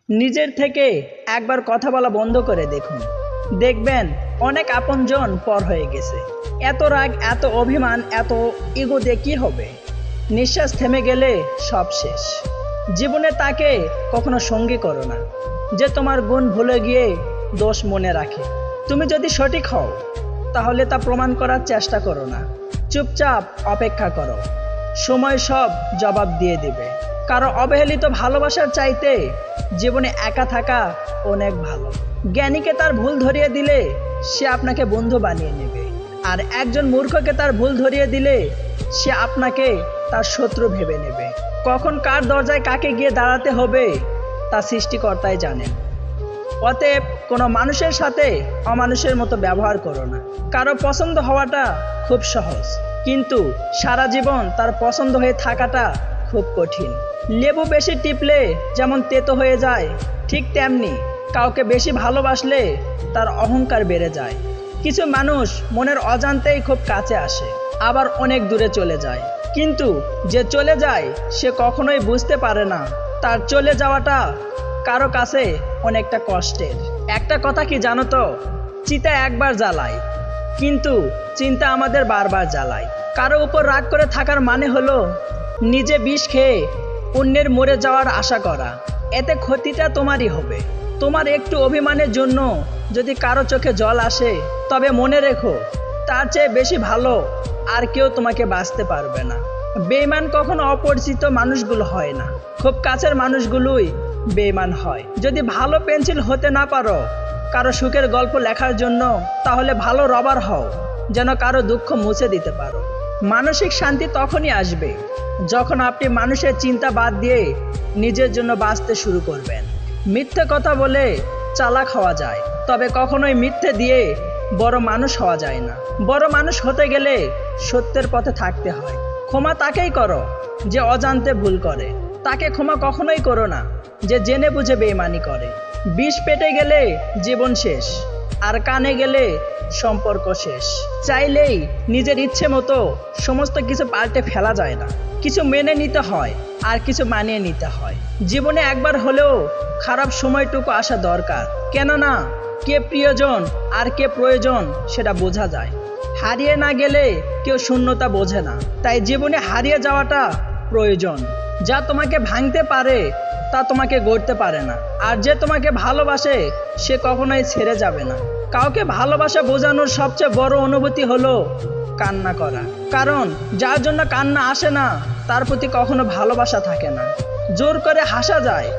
নিজের থেকে একবার কথা বলা বন্ধ করে দেখুন, দেখবেন অনেক আপনজন পর হয়ে গেছে। এত রাগ, এত অভিমান, এত ইগো দিয়ে কী হবে? নিঃশ্বাস থেমে গেলে সব শেষ। জীবনে তাকে কখনো সঙ্গী করো না যে তোমার গুণ ভুলে গিয়ে দোষ মনে রাখে। তুমি যদি সঠিক হও তাহলে তা প্রমাণ করার চেষ্টা করো না, চুপচাপ অপেক্ষা করো, সময় সব জবাব দিয়ে দিবে। কারো অবহেলিত ভালোবাসার চাইতে জীবনে একা থাকা অনেক ভালো। জ্ঞানীকে তার ভুল ধরিয়ে দিলে সে আপনাকে বন্ধু বানিয়ে নেবে, আর একজন মূর্খকে তার ভুল ধরিয়ে দিলে সে আপনাকে তার শত্রু ভেবে নেবে। কখন কার দরজায় কাকে গিয়ে দাঁড়াতে হবে তা সৃষ্টিকর্তাই জানেন। অতএব কোনো মানুষের সাথে অমানুষের মতো ব্যবহার করো না। কারো পছন্দ হওয়াটা খুব সহজ, কিন্তু সারা জীবন তার পছন্দ হয়ে থাকাটা খুব কঠিন। লেবু বেশি টিপলে যেমন তেতো হয়ে যায়, ঠিক তেমনি কাউকে বেশি ভালোবাসলে তার অহংকার বেড়ে যায়। কিছু মানুষ মনের অজান্তেই খুব কাছে আসে, আবার অনেক দূরে চলে যায়। কিন্তু যে চলে যায় সে কখনোই বুঝতে পারে না তার চলে যাওয়াটা কারো কাছে অনেকটা কষ্টের। একটা কথা কি জানো তো, চিতা একবার জ্বালায়, কিন্তু চিন্তা আমাদের বারবার জ্বালায়। কারো উপর রাগ করে থাকার মানে হলো নিজে বিষ খেয়ে অন্যের মরে যাওয়ার আশা করা। এতে ক্ষতিটা তোমারই হবে। তোমার একটু অভিমানের জন্য যদি কারো চোখে জল আসে, তবে মনে রেখো তার চেয়ে বেশি ভালো আর কেউ তোমাকে বাঁচতে পারবে না। বেঈমান কখনো অপরিচিত মানুষগুলো হয় না, খুব কাছের মানুষগুলোই বেঈমান হয়। যদি ভালো পেন্সিল হতে না পারো কারো সুখের গল্প লেখার জন্য, তাহলে ভালো রবার হও, যেন কারো দুঃখ মুছে দিতে পারো। মানসিক শান্তি তখনই আসবে যখন আপনি মানুষের চিন্তা বাদ দিয়ে নিজের জন্য বাঁচতে শুরু করবেন। মিথ্যে কথা বলে চালাক হওয়া যায়, তবে কখনোই মিথ্যে দিয়ে বড় মানুষ হওয়া যায় না। বড় মানুষ হতে গেলে সত্যের পথে থাকতে হয়। ক্ষমা তাকেই করো যে অজান্তে ভুল করে, তাকে ক্ষমা কখনোই করো না যে জেনে বুঝে বেঈমানি করে। বিষ পেটে গেলে জীবন শেষ, আর কানে গেলে সম্পর্ক শেষ। চাইলেই নিজের ইচ্ছে মতো সমস্ত কিছু পাল্টে ফেলা যায় না। কিছু মেনে নিতে হয় আর কিছু মানিয়ে নিতে হয়। জীবনে একবার হলেও খারাপ সময়টুকু আসা দরকার, কেননা কে প্রিয়জন আর কে প্রয়োজন সেটা বোঝা যায়। হারিয়ে না গেলে কেউ শূন্যতা বোঝে না, তাই জীবনে হারিয়ে যাওয়াটা প্রয়োজন। যা তোমাকে ভাঙতে পারে তা তোমাকে গড়তে পারে না, আর যে তোমাকে ভালোবাসে সে কখনোই ছেড়ে যাবে না। কাউকে ভালোবাসা বোঝানোর সবচেয়ে বড় অনুভূতি হলো কান্না করা, কারণ যার জন্য কান্না আসে না তার প্রতি কখনো ভালোবাসা থাকে না। জোর করে হাসা যায়,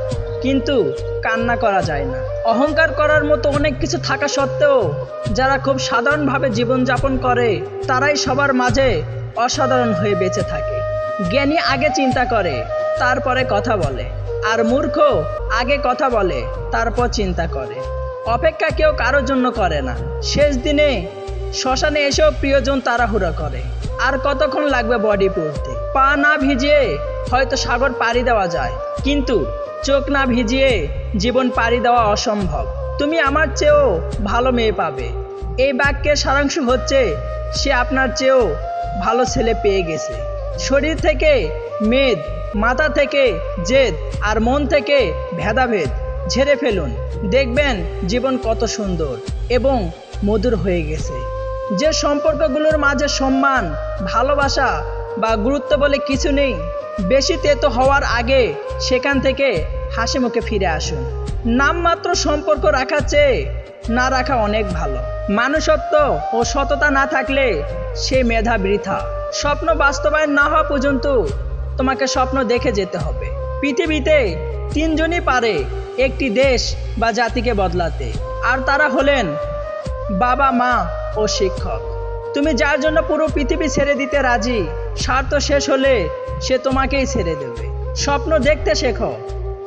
কিন্তু কান্না করা যায় না। অহংকার করার মতো অনেক কিছু থাকা সত্ত্বেও যারা খুব সাধারণভাবে জীবনযাপন করে তারাই সবার মাঝে অসাধারণ হয়ে বেঁচে থাকে। জ্ঞানী আগে চিন্তা করে তারপরে কথা বলে, আর মূর্খ আগে কথা বলে তারপর চিন্তা করে। অপেক্ষা কেউ কারোর জন্য করে না। শেষ দিনে শ্মশানে এসেও প্রিয়জন তাড়াহুড়া করে, আর কতক্ষণ লাগবে বডি পড়তে। পা না ভিজিয়ে হয়তো সাগর পাড়ি দেওয়া যায়, কিন্তু চোখ না ভিজিয়ে জীবন পাড়ি দেওয়া অসম্ভব। তুমি আমার চেয়েও ভালো মেয়ে পাবে। এই বাক্যের সারাংশ হচ্ছে সে আপনার চেয়েও ভালো ছেলে পেয়ে গেছে। শরীর থেকে মেদ, মাথা থেকে জেদ, আর মন থেকে ভেদাভেদ ঝেড়ে ফেলুন, দেখবেন জীবন কত সুন্দর এবং মধুর হয়ে গেছে। যে সম্পর্কগুলোর মাঝে সম্মান, ভালোবাসা বা গুরুত্ব বলে কিছু নেই, বেশি তেতো হওয়ার আগে সেখান থেকে হাসি মুখে ফিরে আসুন। নামমাত্র সম্পর্ক রাখার চেয়ে না রাখা অনেক ভালো। মানুষত্ব ও সততা না থাকলে সে মেধা বৃথা। স্বপ্ন বাস্তবায়ন না হওয়া পর্যন্ত তোমাকে স্বপ্ন দেখে যেতে হবে। পৃথিবীতে তিনজনই পারে একটি দেশ বা জাতিকে বদলাতে, আর তারা হলেন বাবা, মা ও শিক্ষক। তুমি যার জন্য পুরো পৃথিবী ছেড়ে দিতে রাজি, স্বার্থ শেষ হলে সে তোমাকেই ছেড়ে দেবে। স্বপ্ন দেখতে শেখো,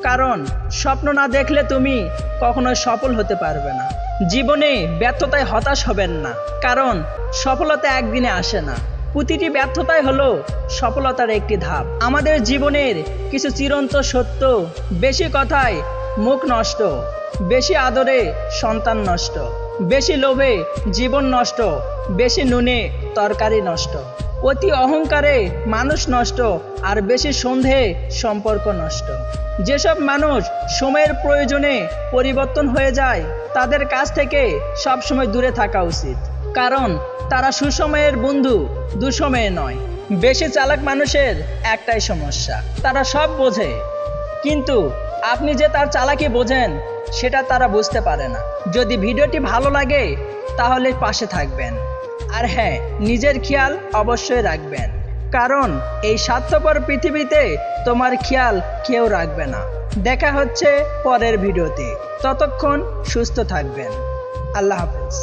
কারণ স্বপ্ন না দেখলে তুমি কখনোই সফল হতে পারবে না। জীবনে ব্যর্থতায় হতাশ হবেন না, কারণ সফলতা একদিনে আসে না। প্রতিটি ব্যর্থতাই হলো সফলতার একটি ধাপ। আমাদের জীবনের কিছু চিরন্ত সত্য: বেশি কথায় মুখ নষ্ট, বেশি আদরে সন্তান নষ্ট, বেশি লোভে জীবন নষ্ট, বেশি নুনে তরকারি নষ্ট। অতি অহংকারে মানুষ নষ্ট, আর বেশি সন্দেহে সম্পর্ক নষ্ট। যেসব মানুষ সময়ের প্রয়োজনে পরিবর্তন হয়ে যায় তাদের কাছ থেকে সবসময় দূরে থাকা উচিত, কারণ তারা সুসময়ের বন্ধু, দুঃসময়ে নয়। বেশি চালাক মানুষের একটাই সমস্যা, তারা সব বোঝে, কিন্তু আপনি যে তার চালাকি বোঝেন সেটা তারা বুঝতে পারে না। যদি ভিডিওটি ভালো লাগে তাহলে পাশে থাকবেন, আর হ্যাঁ, নিজের খেয়াল অবশ্যই রাখবেন, কারণ এই স্বার্থপর পৃথিবীতে তোমার খেয়াল কেউ রাখবে না। দেখা হচ্ছে পরের ভিডিওতে, ততক্ষণ সুস্থ থাকবেন। আল্লাহ হাফেজ।